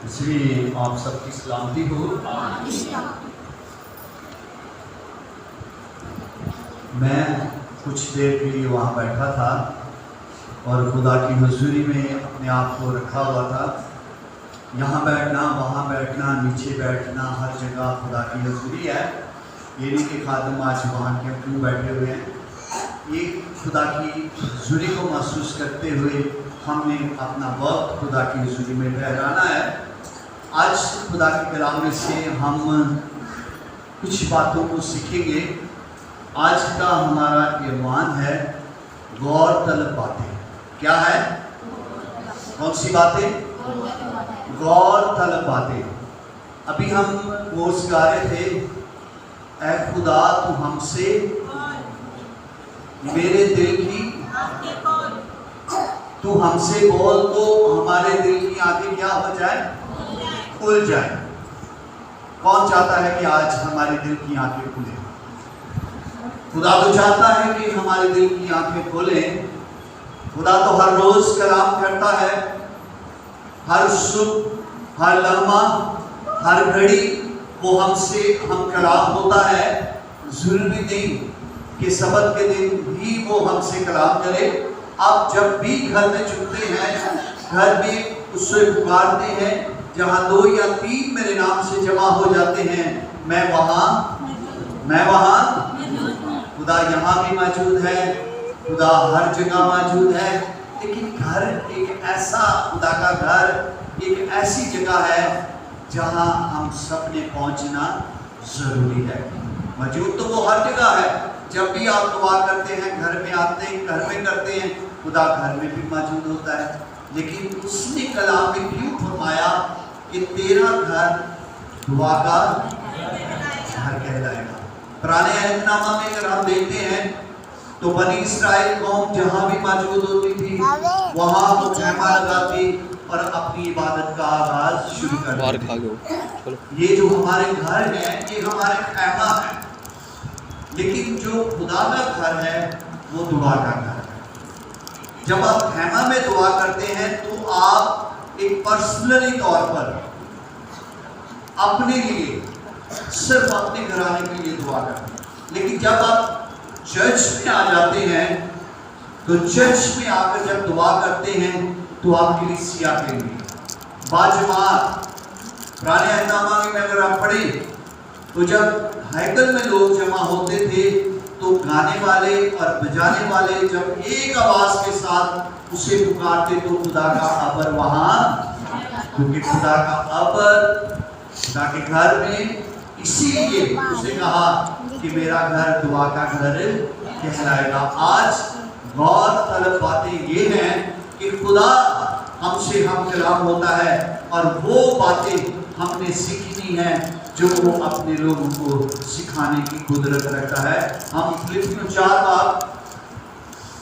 اس لیے آپ سب کی سلامتی ہو۔ میں کچھ دیر کے لیے وہاں بیٹھا تھا اور خدا کی حضوری میں اپنے آپ کو رکھا ہوا تھا۔ یہاں بیٹھنا، وہاں بیٹھنا، نیچے بیٹھنا، ہر جگہ خدا کی حضوری ہے۔ یہ نہیں کہ خادم آج وہاں کیوں بیٹھے ہوئے ہیں، یہ خدا کی حضوری کو محسوس کرتے ہوئے ہم نے اپنا وقت خدا کی حضوری میں ٹھہرانا ہے۔ آج خدا کے کلام میں سے ہم کچھ باتوں کو سیکھیں گے۔ آج کا ہمارا عنوان ہے غور طلب باتیں۔ کیا ہے؟ کون سی باتیں؟ غور طلب باتیں۔ ابھی ہم کورس گا رہے تھے، اے خدا تو ہم سے میرے دل کی، تو ہم سے بول تو ہمارے دل کی آنکھیں کیا ہو جائے؟ کھل جائے۔ کون چاہتا ہے کہ آج ہمارے دل کی آنکھیں کھلیں؟ خدا تو چاہتا ہے کہ ہمارے دل کی آنکھیں کھلیں۔ خدا تو ہر روز کلام کرتا ہے، ہر صبح، ہر لمحہ، ہر گھڑی وہ ہم کلام ہوتا ہے۔ ضروری نہیں کہ سبت کے دن ہی وہ ہم سے کلام کرے۔ آپ جب بھی گھر میں چھپتے ہیں، گھر میں اس سے پکارتے ہیں، جہاں 2 یا 3 میرے نام سے جمع ہو جاتے ہیں، میں وہاں خدا یہاں بھی موجود ہے، خدا ہر جگہ موجود ہے۔ لیکن گھر ایک ایسا، خدا کا گھر ایک ایسی جگہ ہے جہاں ہم سب نے پہنچنا ضروری ہے۔ موجود تو وہ ہر جگہ ہے۔ جب بھی آپ دعا کرتے ہیں، گھر میں آتے ہیں، گھر میں کرتے ہیں، خدا گھر میں بھی موجود ہوتا ہے۔ لیکن اس نے کلام میں کیوں فرمایا کہ تیرا گھر دعا کا گھر کہلائے گا؟ پرانے عہد نامہ میں اگر ہم دیکھتے ہیں تو بنی اسرائیل قوم جہاں بھی موجود ہوتی تھی وہاں وہ خیمہ لگاتی اور اپنی عبادت کا آغاز شروع کر دیتی۔ یہ جو ہمارے گھر ہیں، یہ ہمارے خیمہ ہے، لیکن جو خدا کا گھر ہے وہ دعا کا گھر ہے۔ جب آپ خیمہ میں دعا کرتے ہیں تو آپ ایک پرسنلی طور پر اپنے لیے، صرف اپنے گھرانے کے لیے دعا کرتے ہیں۔ لیکن جب آپ چرچ میں آ جاتے ہیں تو چرچ میں آ کر جب دعا کرتے ہیں تو آپ کلیسیا کے لیے باجماعت۔ پرانے عہد نامہ میں اگر آپ پڑھیں تو جب ہیکل میں لوگ جمع ہوتے تھے تو گانے والے اور بجانے والے جب ایک آواز کے ساتھ اسے پکارتے تو خدا کا ابر وہاں، کیونکہ خدا کا ابر خدا کے گھر میں، اسی لیے اسے کہا کہ میرا گھر دعا کا گھر کہلائے گا۔ آج غور طلب باتیں یہ ہیں کہ خدا ہم سے ہم کلام ہوتا ہے اور وہ باتیں ہم نے سیکھنی ہیں جو وہ اپنے لوگوں کو سکھانے کی قدرت رکھتا ہے۔ ہم فلپیوں 4 باب،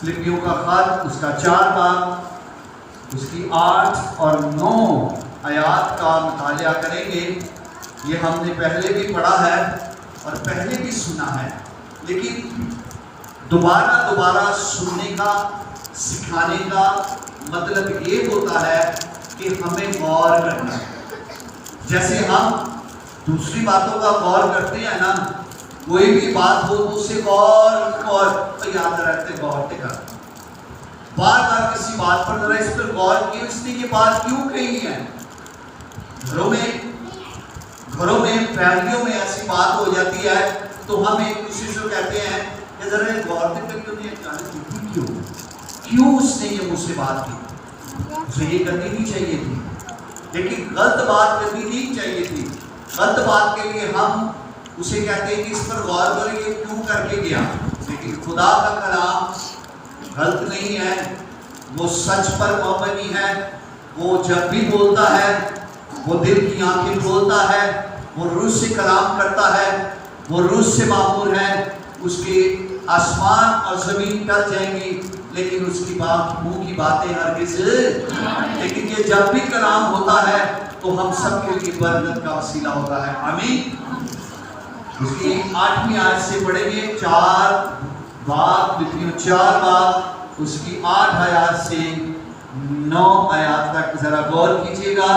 فلپیوں کا خط اس کا 4 باب اس کی 8 اور 9 آیات کا مطالعہ کریں گے۔ یہ ہم نے پہلے بھی پڑھا ہے اور پہلے بھی سنا ہے، لیکن دوبارہ سننے کا، سکھانے کا مطلب یہ ہوتا ہے کہ ہمیں غور کرنا ہے۔ جیسے ہم دوسری باتوں کا غور کرتے ہیں نا، کوئی بھی بات ہو تو اسے غور تو یاد رکھتے، غور کر بار بار کسی بات پر ذرا اس پر غور کیے، اس نے یہ بات کیوں کہی ہے۔ گھروں میں فیملیوں میں ایسی بات ہو جاتی ہے تو ہم ایک دوسرے سے کہتے ہیں کہ ذرا غور کیوں اس نے یہ مجھ سے بات کی، اسے یہ کرنی نہیں چاہیے تھی، لیکن غلط بات کرنی نہیں چاہیے تھی۔ غلط بات کے لیے ہم اسے کہتے ہیں کہ اس پر غور کریں یہ کیوں کر کے گیا۔ لیکن خدا کا کلام غلط نہیں ہے، وہ سچ پر مبنی ہے۔ وہ جب بھی بولتا ہے وہ دل کی آنکھیں کھولتا ہے، وہ روح سے کلام کرتا ہے، وہ روح سے معمور ہے۔ اس کے آسمان اور زمین ٹل جائیں گی لیکن اس کی منہ کی باتیں ہرگز، لیکن یہ جب بھی کلام ہوتا ہے تو ہم سب کے لیے برکت کا وسیلہ ہوتا ہے۔ آمین۔ اس کی 8ویں آیت سے پڑھیں گے، 4 باب، فلپیوں 4 باب اس کی 8 آیات سے 9 آیات تک ذرا غور کیجیے گا۔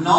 9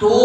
2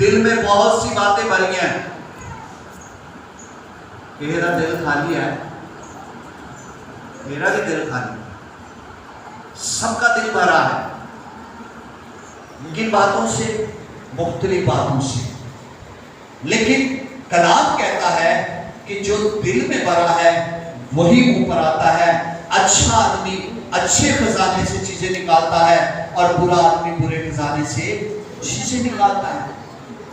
دل میں بہت سی باتیں بھری ہیں. میرا دل خالی ہے, میرا بھی دل خالی ہے, سب کا دل بھرا ہے. کن باتوں سے؟ مختلف باتوں سے. لیکن کلام کہتا ہے کہ جو دل میں بھرا ہے وہی منہ پر آتا ہے. اچھا آدمی اچھے خزانے سے چیزیں نکالتا ہے اور برا آدمی برے خزانے سے چیزیں نکالتا ہے.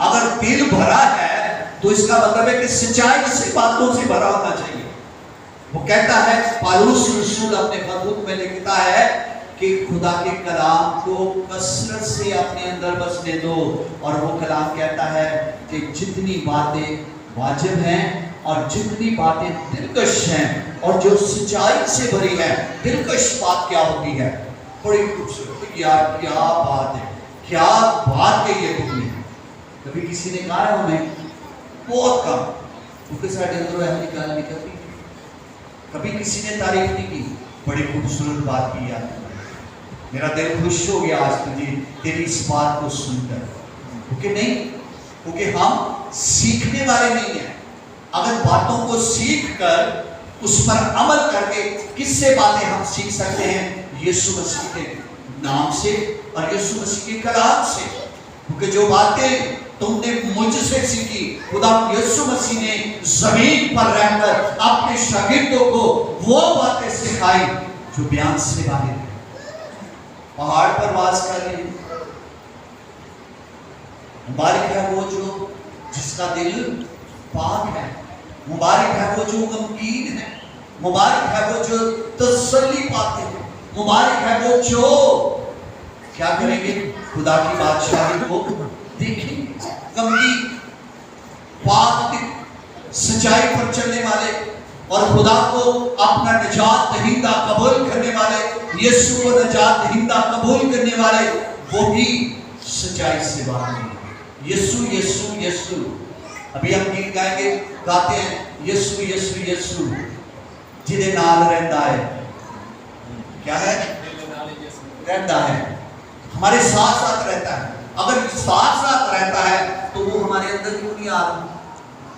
اگر دل بھرا ہے تو اس کا مطلب ہے کہ سچائی سے باتوں سے بھرا ہونا چاہیے. وہ کہتا ہے پالوس رسول اپنے خطوط میں لکھتا ہے کہ خدا کے کلام کو کثرت سے اپنے اندر بسنے دو. اور وہ کلام کہتا ہے کہ جتنی باتیں واجب ہیں اور جتنی باتیں دلکش ہیں اور جو سچائی سے بھری ہے. دلکش بات کیا ہوتی ہے؟ بڑی خوبصورت. یار کیا بات ہے, کیا بات کہی ہے تم نے. کبھی کسی نے کہا ہے ہمیں؟ بہت کم, کیونکہ سارے اندر ایسا نکال نکلتی. کبھی کسی نے تعریف نہیں کی, بڑی خوبصورت بات کی ہے. میرا دل خوش ہو گیا آج تجھے تیری اس بات کو سن کر. کیونکہ نہیں, کیونکہ ہم سیکھنے والے نہیں ہیں. اگر باتوں کو سیکھ کر اس پر عمل کر کے کس سے باتیں ہم سیکھ سکتے ہیں؟ یسوع مسیح کے نام سے اور یسوع مسیح کے کلام سے. کیونکہ جو باتیں تم نے مجھ سے سیکھی, خدا یسوع مسیح نے زمین پر رہ کر اپنے شاگردوں کو وہ باتیں سکھائی جو بیان سے باہر ہے. پہاڑ پر واس کر لیں. مبارک ہے وہ جو جس کا دل پاک ہے. مبارک ہے وہ جو غمگین ہے. مبارک ہے وہ جو تسلی پاتے ہیں. مبارک ہے وہ جو کیا کریں گے؟ خدا کی بادشاہی کو دیکھیں گے. غمگین, پاک, سچائی پر چلنے والے اور خدا کو اپنا نجات دہندہ قبول کرنے والے, یسوع کو نجات دہندہ قبول کرنے والے, وہ بھی سچائی سے باہر ہیں. یسوع یسوع یسوع. ابھی ہم گیت گائیں گے, گاتے ہیں یسوع یسوع یسوع جدے نال رہتا ہے. کیا ہے؟ رہتا ہے, ہمارے ساتھ ساتھ رہتا ہے. اگر ساتھ ساتھ رہتا ہے تو وہ ہمارے اندر کیوں نہیں آ رہا؟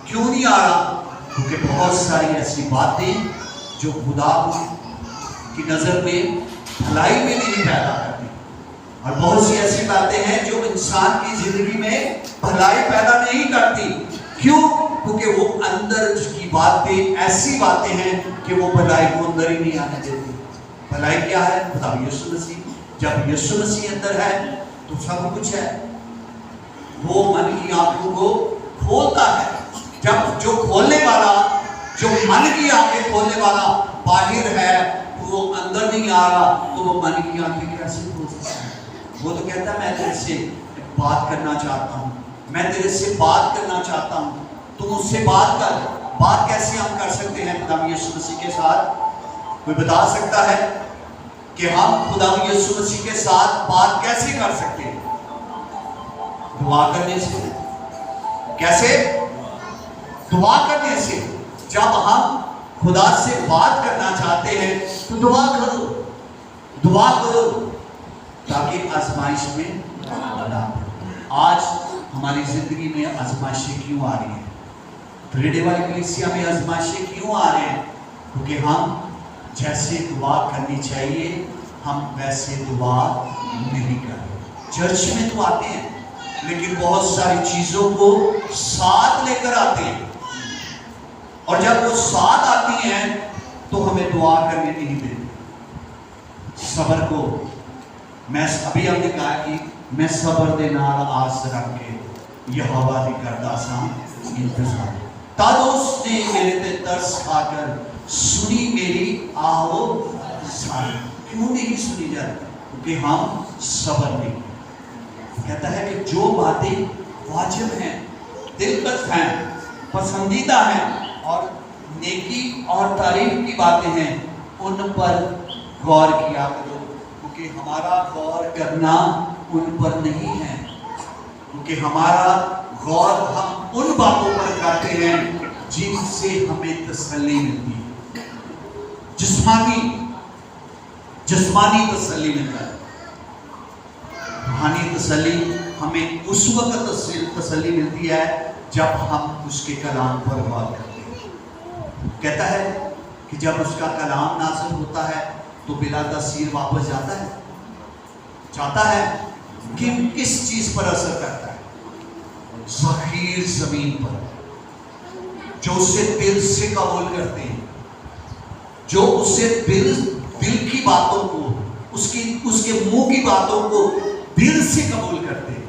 کیوں نہیں آ رہا؟ کیونکہ بہت ساری ایسی باتیں جو خدا کی نظر میں بھلائی میں نہیں پیدا کرتی, اور بہت سی ایسی باتیں ہیں جو انسان کی زندگی میں بھلائی پیدا نہیں کرتی. کیوں؟ کیونکہ وہ اندر کی باتیں ایسی باتیں ہیں کہ وہ بھلائی کو اندر ہی نہیں آنے دیتی. بھلائی کیا ہے؟ خدا یسوع مسیح. جب یسوع مسیح اندر ہے تو سب کچھ ہے. وہ من کی آنکھوں کو کھولتا ہے. جب جو کھولنے والا, جو من کی آنکھیں کھولنے والا باہر ہے تو وہ اندر نہیں آ رہا, تو وہ من کی آنکھیں کیسے کھول سکتا ہے؟ وہ تو کہتا ہے میں تیرے سے بات کرنا چاہتا ہوں, میں تیرے سے بات کرنا چاہتا ہوں, تو مجھ سے بات کر. بات کیسے ہم کر سکتے ہیں خدا یسوع مسیح کے ساتھ؟ کوئی بتا سکتا ہے کہ ہم خدا یسوع مسیح کے ساتھ بات کیسے کر سکتے ہیں؟ دعا کرنے سے. کیسے؟ دعا کرنے سے. جب ہم خدا سے بات کرنا چاہتے ہیں تو دعا کرو, دعا کرو تاکہ آزمائش میں نہ. آج ہماری زندگی میں آزمائشیں کیوں آ رہی ہیں؟ ریڈے والی کلیسیا میں آزمائشیں کیوں آ رہے ہیں؟ کیونکہ ہم جیسے دعا کرنی چاہیے ہم ویسے دعا نہیں کرتے. چرچ میں تو آتے ہیں لیکن بہت ساری چیزوں کو ساتھ لے کر آتے ہیں, اور جب وہ ساتھ آتی ہیں تو ہمیں دعا کرنے نہیں دیتے. صبر کو میں ابھی ہم نے کہا کہ میں صبر دے نال آس رکھ کے یہوہ دی کردا ساں انتظار. تادوس نے میرے تے ترس کھا کر سنی میری آہو زاری. کیوں نہیں سنی جاتی؟ کیونکہ ہم صبر نہیں. کہتا ہے کہ جو باتیں واجب ہیں, دلکش ہیں, پسندیدہ ہیں اور نیکی اور تعریف کی باتیں ہیں, ان پر غور کیا کرو. کیونکہ ہمارا غور کرنا ان پر نہیں ہے, کیونکہ ہمارا غور ہم ان باتوں پر کرتے ہیں جن سے ہمیں تسلی ملتی ہے. جسمانی تسلی ملتا ہے. روحانی تسلی ہمیں اس وقت تسلی ملتی ہے جب ہم اس کے کلام پر غور کرتے ہیں۔ کہتا ہے کہ جب اس کا کلام نازل ہوتا ہے تو بلا تاثیر واپس جاتا ہے کہ کس چیز پر اثر کرتا ہے؟ ذخیر زمین پر، جو اسے دل سے قبول کرتے ہیں، جو اسے دل کی باتوں کو، اس کے منہ کی باتوں کو دل سے قبول کرتے ہیں،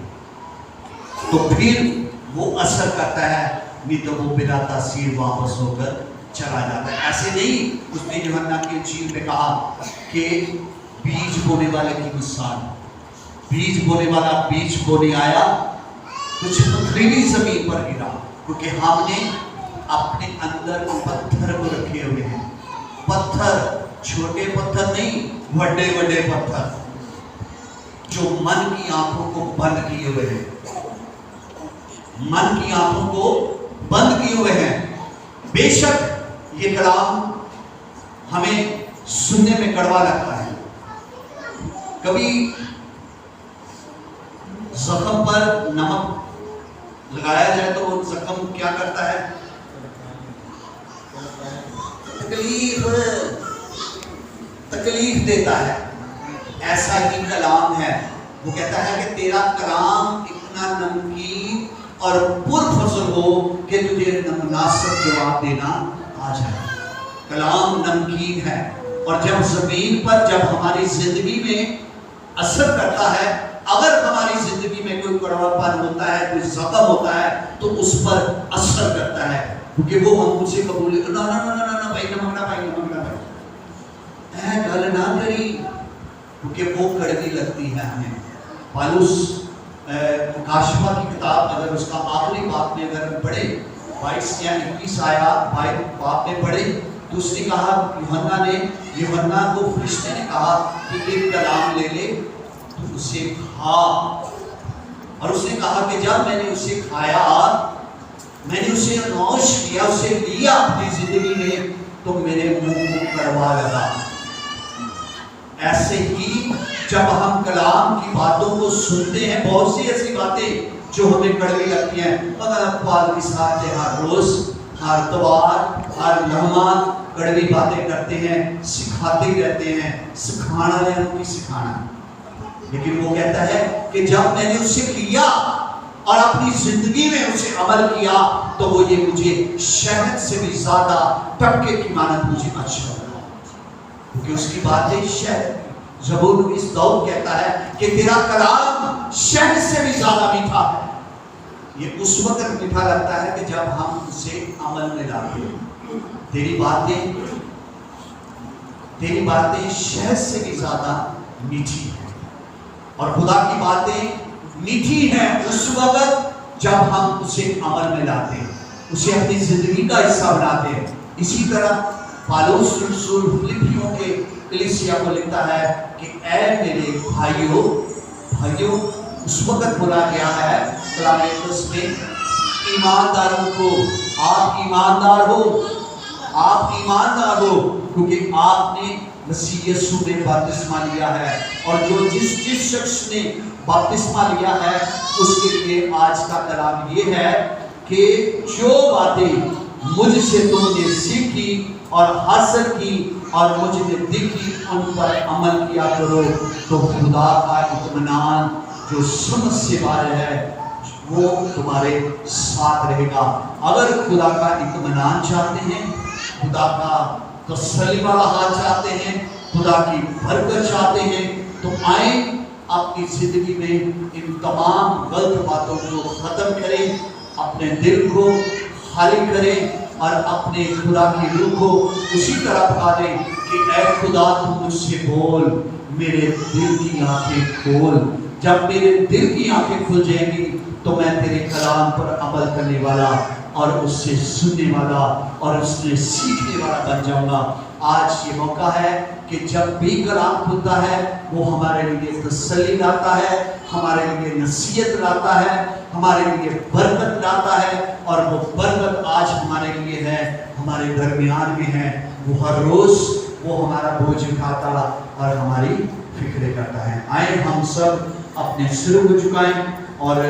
تو پھر وہ اثر کرتا ہے، نہیں تو وہ بلا تاثیر واپس ہو کر چلا جاتا ہے۔ ایسے نہیں، اس نے یوحنا کی انجیل میں کہا کہ بیج بونے والے کی مثال، بیج بونے والا بیج بونے آیا، کچھ پتھریلی زمین پر گرا، کیونکہ ہم نے اپنے اندر پتھر کو رکھے ہوئے ہیں۔ پتھر، چھوٹے پتھر نہیں، بڑے بڑے پتھر جو من کی آنکھوں کو بند کیے ہوئے ہیں، من کی آنکھوں کو بند کیے ہوئے ہیں۔ بے شک یہ کلام ہمیں سننے میں کڑوا لگتا ہے۔ کبھی زخم پر نمک لگایا جائے تو وہ زخم کیا کرتا ہے؟ تکلیف دیتا ہے۔ ایسا ہی کلام ہے، وہ کہتا ہے کہ تیرا کلام اتنا نمکین اور پرفضل ہو کہ تجھے مناسب جواب دینا آ جائے۔ کلام نمکین ہے، اور جب زمین پر، جب ہماری زندگی میں اثر کرتا ہے، اگر ہماری زندگی میں کوئی کڑوا پن ہوتا ہے، کوئی زخم ہوتا ہے، تو اس پر اثر کرتا ہے، کیونکہ وہ ہم سے قبول نہ بھائی نمکنا بھائی اے گل نہ کری، کیونکہ وہ کڑوی لگتی ہے ہمیں۔ پالوس مکاشفہ کی کتاب، اگر اس کا آخری باب میں اگر ہم پڑھیں، 22 یا 21 آیات باب میں پڑھیں، تو اس نے کہا، یوحنا کو فرشتے نے کہا کہ ایک کلام لے لے تو اسے کھا، اور اس نے کہا کہ جب میں نے اسے کھایا، میں نے اسے نوش کیا، اسے لیا اپنی زندگی میں، تو میرے منہ کو کڑوا لگا۔ ایسے ہی جب ہم کلام کی باتوں کو سنتے ہیں، بہت سی ایسی باتیں جو ہمیں کڑوی لگتی ہیں، مگر اقبال کی ساتھ ہر روز، ہر اتوار، ہر لمحہ کڑوی باتیں کرتے ہیں، سکھاتے رہتے ہیں، سکھانا ہے ان کی سکھانا۔ لیکن وہ کہتا ہے کہ جب میں نے اسے لیا اور اپنی زندگی میں اسے عمل کیا، تو وہ یہ مجھے شہد سے بھی زیادہ ٹپکے کی مانند مجھے اچھا لگا، کیونکہ اس کی باتیں شہد۔ زبور نویس داؤد کہتا ہے کہ تیرا کلام شہد سے بھی زیادہ میٹھا ہے۔ یہ اس وقت میٹھا لگتا ہے کہ جب ہم اسے عمل میں لاتے ہیں۔ تیری باتیں شہد سے بھی زیادہ میٹھی ہیں، اور خدا کی باتیں میٹھی ہیں اس وقت جب ہم اسے عمل میں لاتے ہیں، اسے اپنی زندگی کا حصہ بناتے ہیں۔ اسی طرح پالوس رسول فلپیوں کے کلیسیا کو لکھتا ہے کہ اے میرے بھائیوں، اس وقت بولا گیا ہے کلام مقدس میں، ایمانداروں کو، آپ ایماندار ہو کیونکہ آپ نے مسیح یسوع میں بپتسمہ لیا ہے، اور جو جس شخص نے بپتسمہ لیا ہے اس کے لیے آج کا کلام یہ ہے کہ جو باتیں مجھ سے تم نے سیکھی اور حاصل کی اور مجھ نے دیکھی، ان پر عمل کیا کرو، تو خدا کا اطمینان جو سمجھ سے باہر ہے وہ تمہارے ساتھ رہے گا۔ اگر خدا کا اطمینان چاہتے ہیں، خدا کا تسلی والا ہاتھ چاہتے ہیں، خدا کی برکت چاہتے ہیں، تو آئیں اپنی زندگی میں ان تمام غلط باتوں کو ختم کریں، اپنے دل کو خالی کریں، اور اپنے خدا کی روح کو اسی طرح پکا دیں کہ اے خدا تو مجھ سے بول، میرے دل کی آنکھیں کھول۔ جب میرے دل کی آنکھیں کھل جائیں گی تو میں تیرے کلام پر عمل کرنے والا اور اس سے سننے والا اور اس سے سیکھنے والا بن جاؤں گا۔ آج یہ موقع ہے کہ جب بھی کلام کھلتا ہے وہ ہمارے لیے تسلی لاتا ہے، ہمارے لیے نصیحت لاتا ہے، ہمارے لیے برکت لاتا ہے، اور وہ برکت آج ہمارے لیے ہے، ہمارے درمیان میں ہے۔ وہ ہر روز وہ ہمارا بوجھ اٹھاتا اور ہماری فکریں کرتا ہے۔ آئیں ہم سب اپنے سر کو جھکائیں اور